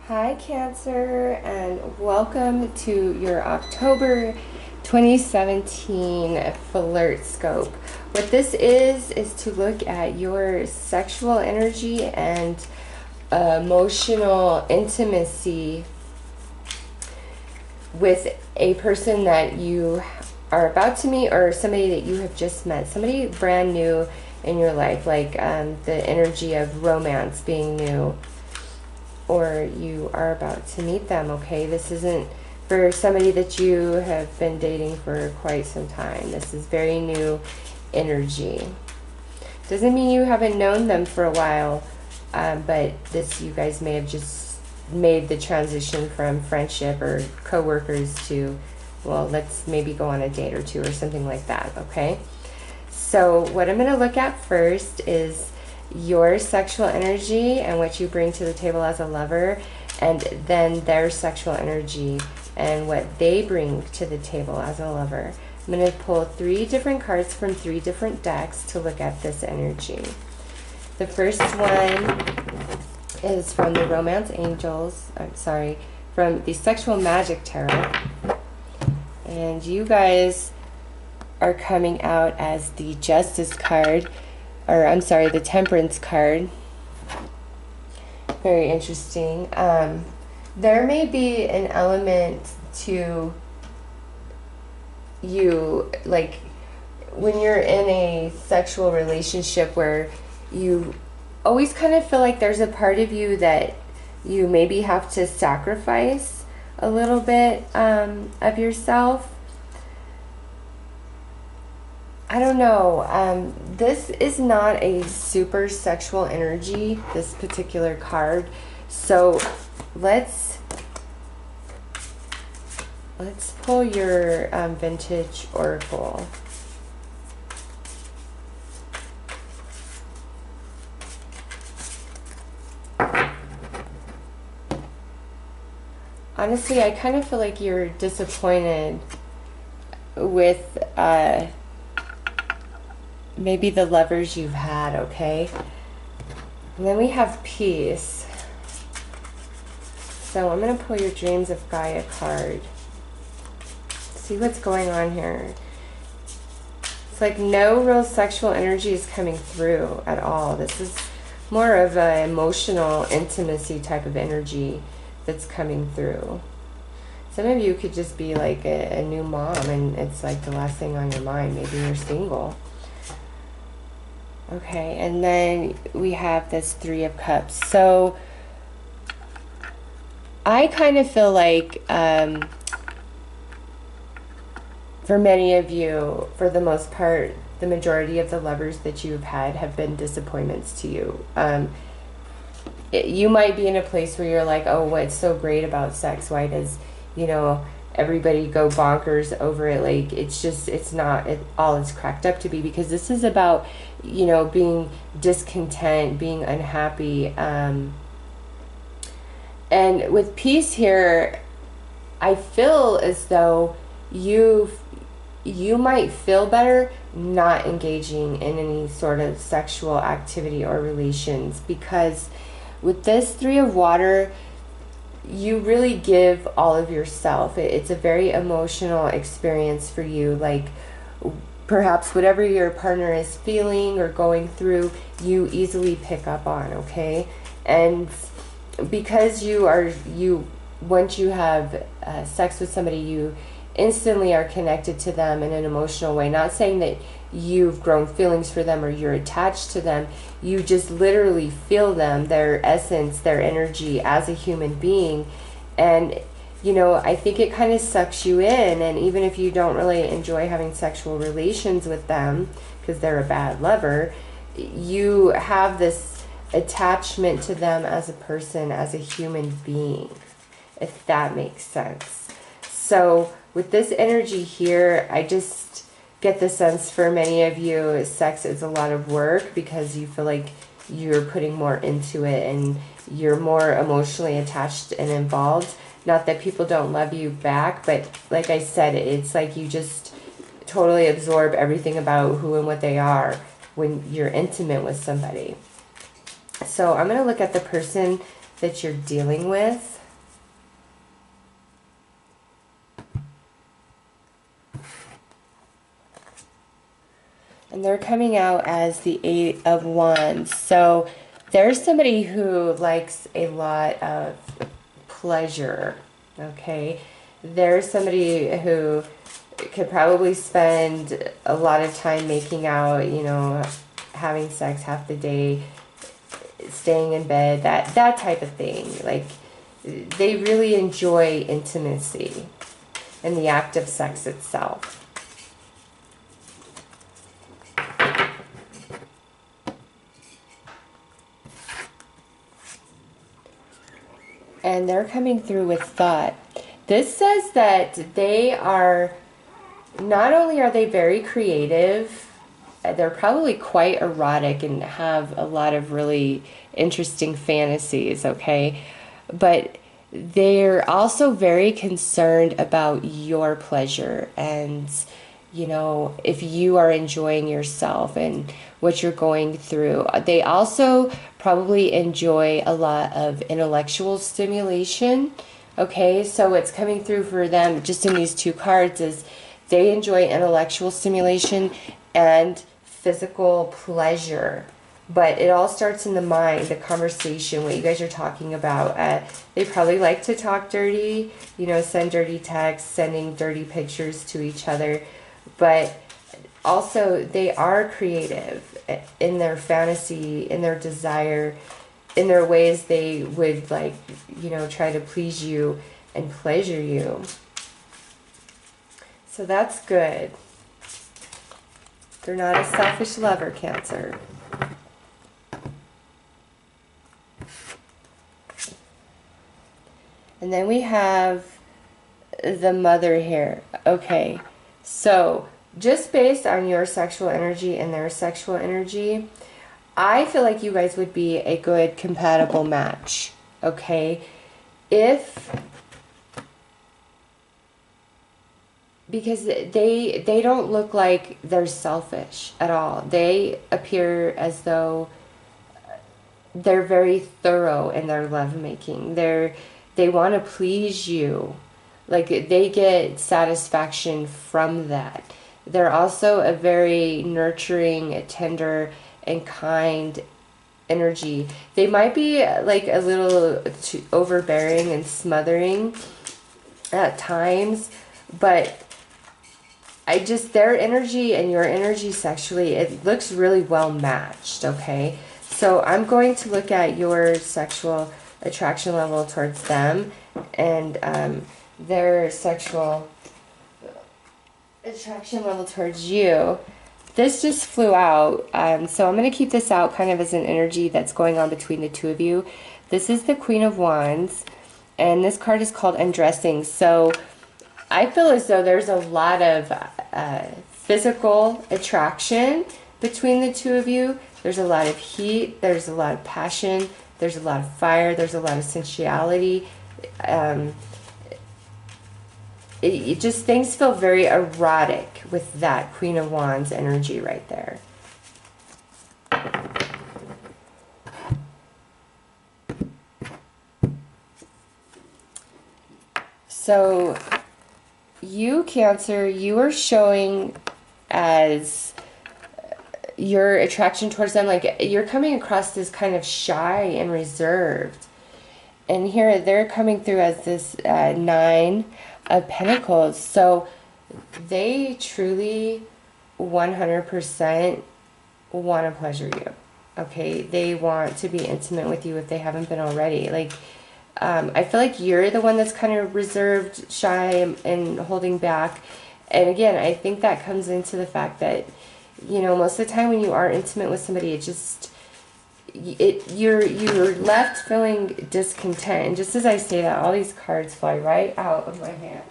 Hi Cancer, and welcome to your October 2017 Flirt-scope. What this is to look at your sexual energy and emotional intimacy with a person that you are about to meet or somebody that you have just met, somebody brand new in your life, like the energy of romance being new, or you are about to meet them. Okay, this isn't for somebody that you have been dating for quite some time. This is very new energy. Doesn't mean you haven't known them for a while, but you guys may have just made the transition from friendship or co-workers to, well, let's maybe go on a date or two or something like that. Okay, so what I'm going to look at first is your sexual energy and what you bring to the table as a lover, and then their sexual energy and what they bring to the table as a lover. I'm going to pull 3 different cards from 3 different decks to look at this energy. The first one is from the Romance Angels, from the Sexual Magic Tarot. And you guys are coming out as the Justice card, or I'm sorry, the Temperance card. Very interesting. There may be an element to you, like when you're in a sexual relationship where you always kind of feel like there's a part of you that you maybe have to sacrifice a little bit of yourself. I don't know. This is not a super sexual energy, this particular card. So let's pull your vintage oracle. Honestly, I kind of feel like you're disappointed with maybe the lovers you've had, okay? And then we have peace. So I'm going to pull your Dreams of Gaia card. See what's going on here. It's like no real sexual energy is coming through at all. This is more of an emotional intimacy type of energy that's coming through. Some of you could just be like a new mom and it's like the last thing on your mind. Maybe you're single. Okay, and then we have this 3 of Cups. So I kind of feel like for many of you, for the most part, the majority of the lovers that you've had have been disappointments to you. You might be in a place where you're like, oh, what's so great about sex? Why does, everybody go bonkers over it? Like, it's not all it's cracked up to be, because this is about, being discontent, being unhappy. And with peace here, I feel as though you might feel better not engaging in any sort of sexual activity or relations, because with this 3 of Water, you really give all of yourself. It's a very emotional experience for you. Like, perhaps whatever your partner is feeling or going through, you easily pick up on, okay? And because once you have sex with somebody, you instantly are connected to them in an emotional way. Not saying that you've grown feelings for them or you're attached to them. You just literally feel them, their essence, their energy as a human being. And I think it kind of sucks you in. And even if you don't really enjoy having sexual relations with them because they're a bad lover, you have this attachment to them as a person, as a human being, if that makes sense. So with this energy here, I just get the sense for many of you, sex is a lot of work because you feel like you're putting more into it and you're more emotionally attached and involved. Not that people don't love you back, but like I said, it's like you just totally absorb everything about who and what they are when you're intimate with somebody. So I'm going to look at the person that you're dealing with. And they're coming out as the Eight of Wands. So there's somebody who likes a lot of pleasure, okay? There's somebody who could probably spend a lot of time making out, you know, having sex half the day, staying in bed, that type of thing. Like, they really enjoy intimacy and the act of sex itself. And they're coming through with thought. This says that they are, not only are they very creative, they're probably quite erotic and have a lot of really interesting fantasies, okay? But they're also very concerned about your pleasure and, you know, if you are enjoying yourself and what you're going through. They also probably enjoy a lot of intellectual stimulation. Okay, so what's coming through for them just in these two cards is they enjoy intellectual stimulation and physical pleasure. But it all starts in the mind, the conversation, what you guys are talking about. They probably like to talk dirty, you know, send dirty texts, sending dirty pictures to each other. But also, they are creative in their fantasy, in their desire, in their ways they would, like, you know, try to please you and pleasure you. So that's good. They're not a selfish lover, Cancer. And then we have the Mother here. Okay, so just based on your sexual energy and their sexual energy, I feel like you guys would be a good compatible match. Okay, because they don't look like they're selfish at all. They appear as though they're very thorough in their lovemaking. They want to please you. Like, they get satisfaction from that. They're also a very nurturing, tender, and kind energy. They might be like a little too overbearing and smothering at times, but their energy and your energy sexually, it looks really well matched, okay? So I'm going to look at your sexual attraction level towards them and their sexual attraction level towards you. This just flew out, so I'm going to keep this out kind of as an energy that's going on between the two of you. This is the Queen of Wands, and this card is called Undressing. So I feel as though there's a lot of physical attraction between the two of you. There's a lot of heat, there's a lot of passion, there's a lot of fire, there's a lot of sensuality. It just, things feel very erotic with that Queen of Wands energy right there. So you, Cancer, you are showing as your attraction towards them, like you're coming across as kind of shy and reserved. And here they're coming through as this Nine of Pentacles. So they truly 100% want to pleasure you. Okay, they want to be intimate with you if they haven't been already. Like, I feel like you're the one that's kind of reserved, shy, and holding back. And again, I think that comes into the fact that, you know, most of the time when you are intimate with somebody, it just, you're left feeling discontent. And just as I say that, all these cards fly right out of my hand.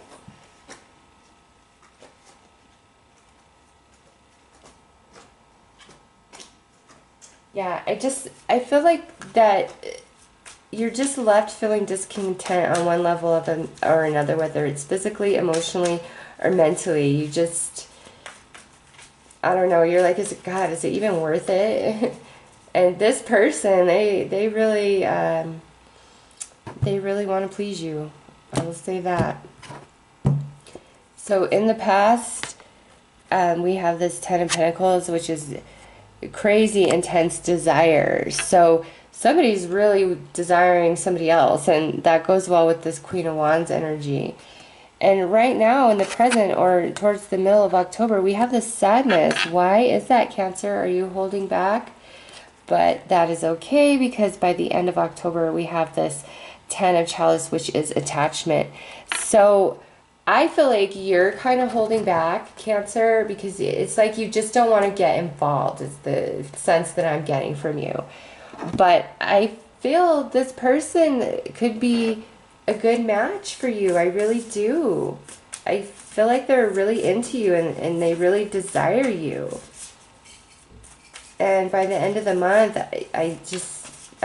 Yeah, I feel like that you're just left feeling discontent on one level or another, whether it's physically, emotionally, or mentally. You just, I don't know, you're like, is it even worth it? And this person, they really, They really want to please you. I will say that. So in the past, we have this Ten of Pentacles, which is crazy intense desire. So somebody's really desiring somebody else, and that goes well with this Queen of Wands energy. And right now in the present, or towards the middle of October, we have this sadness. Why is that, Cancer? Are you holding back? But that is okay, because by the end of October we have this Ten of Chalice, which is attachment. So I feel like you're kind of holding back, Cancer, because it's like you just don't want to get involved, is the sense that I'm getting from you. But I feel this person could be a good match for you. I really do. I feel like they're really into you, and they really desire you. And by the end of the month, I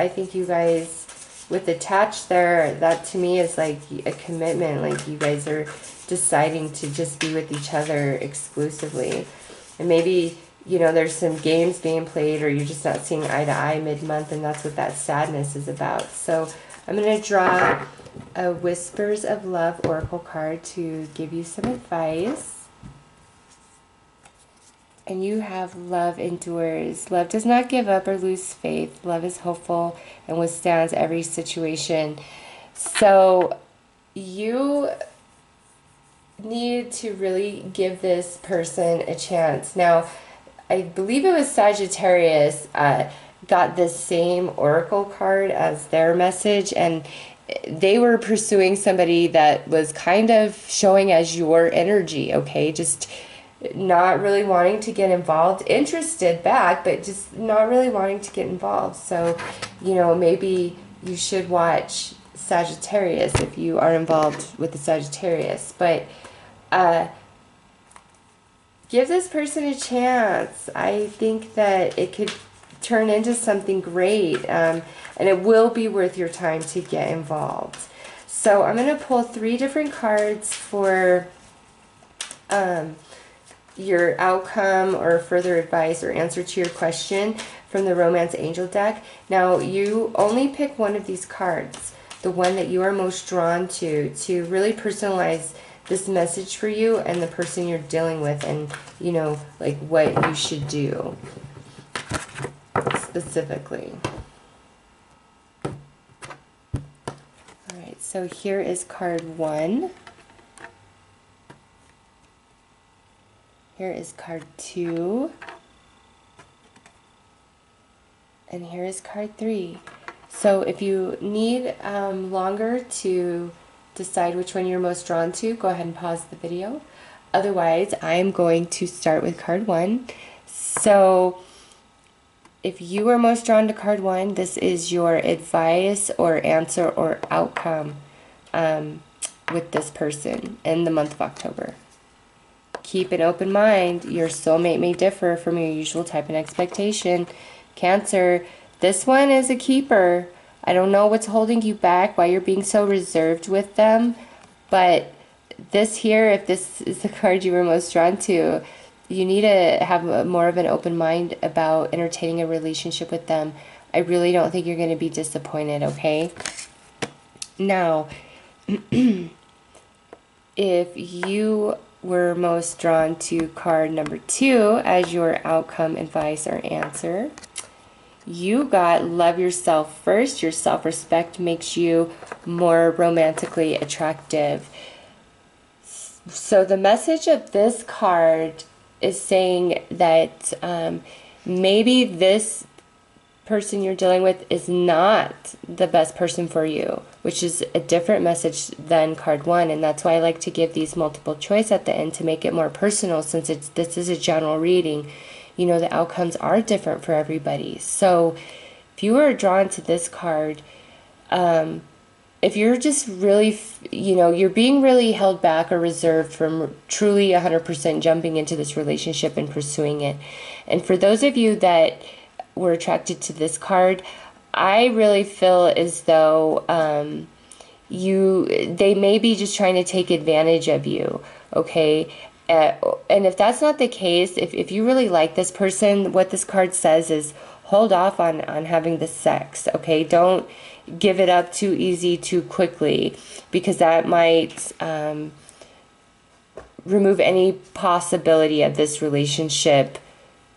think you guys, with attached there, that to me is like a commitment. Like you guys are deciding to just be with each other exclusively. And maybe, you know, there's some games being played, or you're just not seeing eye to eye mid-month, and that's what that sadness is about. So I'm going to draw a Whispers of Love Oracle card to give you some advice. And you have love endures. Love does not give up or lose faith. Love is hopeful and withstands every situation. So you need to really give this person a chance. Now, I believe it was Sagittarius got this same oracle card as their message, and they were pursuing somebody that was kind of showing as your energy, okay? Just not really wanting to get involved, interested back, but just not really wanting to get involved. So, you know, maybe you should watch Sagittarius if you are involved with the Sagittarius. But give this person a chance. I think that it could turn into something great, and it will be worth your time to get involved. So I'm going to pull 3 different cards for your outcome or further advice or answer to your question from the Romance Angel deck. Now, you only pick one of these cards, the one that you are most drawn to really personalize this message for you and the person you're dealing with, and, you know, like what you should do specifically. All right, so here is card 1. Here is card 2. And here is card 3. So if you need longer to decide which one you're most drawn to, go ahead and pause the video. Otherwise, I'm going to start with card 1. So if you are most drawn to card 1, this is your advice or answer or outcome with this person in the month of October. Keep an open mind. Your soulmate may differ from your usual type and expectation. Cancer, this one is a keeper. I don't know what's holding you back, why you're being so reserved with them, but this here, if this is the card you were most drawn to, you need to have more of an open mind about entertaining a relationship with them. I really don't think you're going to be disappointed, okay? Now, if you were most drawn to card number 2 as your outcome, advice, or answer, you got love yourself first. Your self-respect makes you more romantically attractive. So the message of this card is saying that maybe this person you're dealing with is not the best person for you, which is a different message than card 1, and that's why I like to give these multiple choice at the end to make it more personal, since this is a general reading. You know, the outcomes are different for everybody. So if you are drawn to this card, if you're just really, you know, you're being really held back or reserved from truly 100% jumping into this relationship and pursuing it. And for those of you that were attracted to this card, I really feel as though they may be just trying to take advantage of you, okay? And if that's not the case, if you really like this person, what this card says is hold off on having the sex, okay? Don't give it up too easy too quickly, because that might remove any possibility of this relationship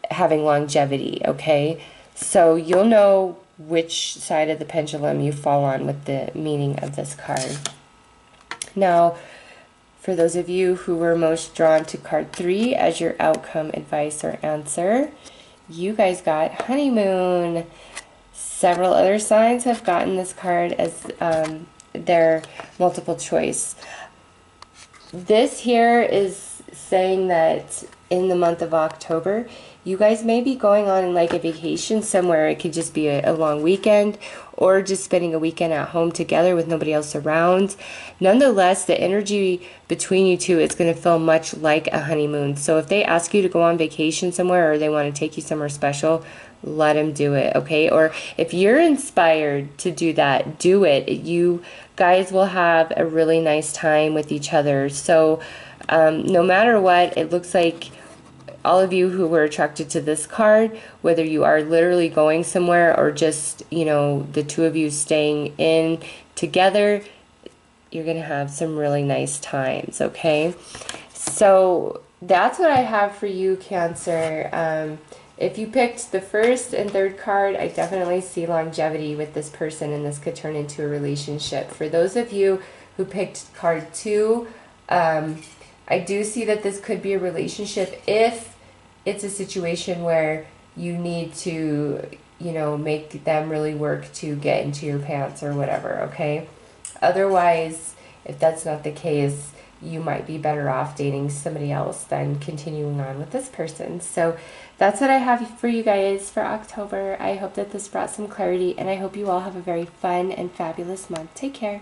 having longevity, okay? So you'll know which side of the pendulum you fall on with the meaning of this card. Now, for those of you who were most drawn to card 3 as your outcome, advice, or answer, you guys got honeymoon. Several other signs have gotten this card as their multiple choice. This here is saying that in the month of October, you guys may be going on like a vacation somewhere. It could just be a long weekend, or just spending a weekend at home together with nobody else around. Nonetheless, the energy between you two is going to feel much like a honeymoon. So if they ask you to go on vacation somewhere, or they want to take you somewhere special, let them do it, okay? Or if you're inspired to do that, do it. You guys will have a really nice time with each other. So no matter what, it looks like all of you who were attracted to this card, whether you are literally going somewhere or just, you know, the two of you staying in together, you're going to have some really nice times, okay? So that's what I have for you, Cancer. If you picked the first and third card, I definitely see longevity with this person, and this could turn into a relationship. For those of you who picked card 2, I do see that this could be a relationship if it's a situation where you need to, you know, make them really work to get into your pants or whatever, okay? Otherwise, if that's not the case, you might be better off dating somebody else than continuing on with this person. So that's what I have for you guys for October. I hope that this brought some clarity, and I hope you all have a very fun and fabulous month. Take care.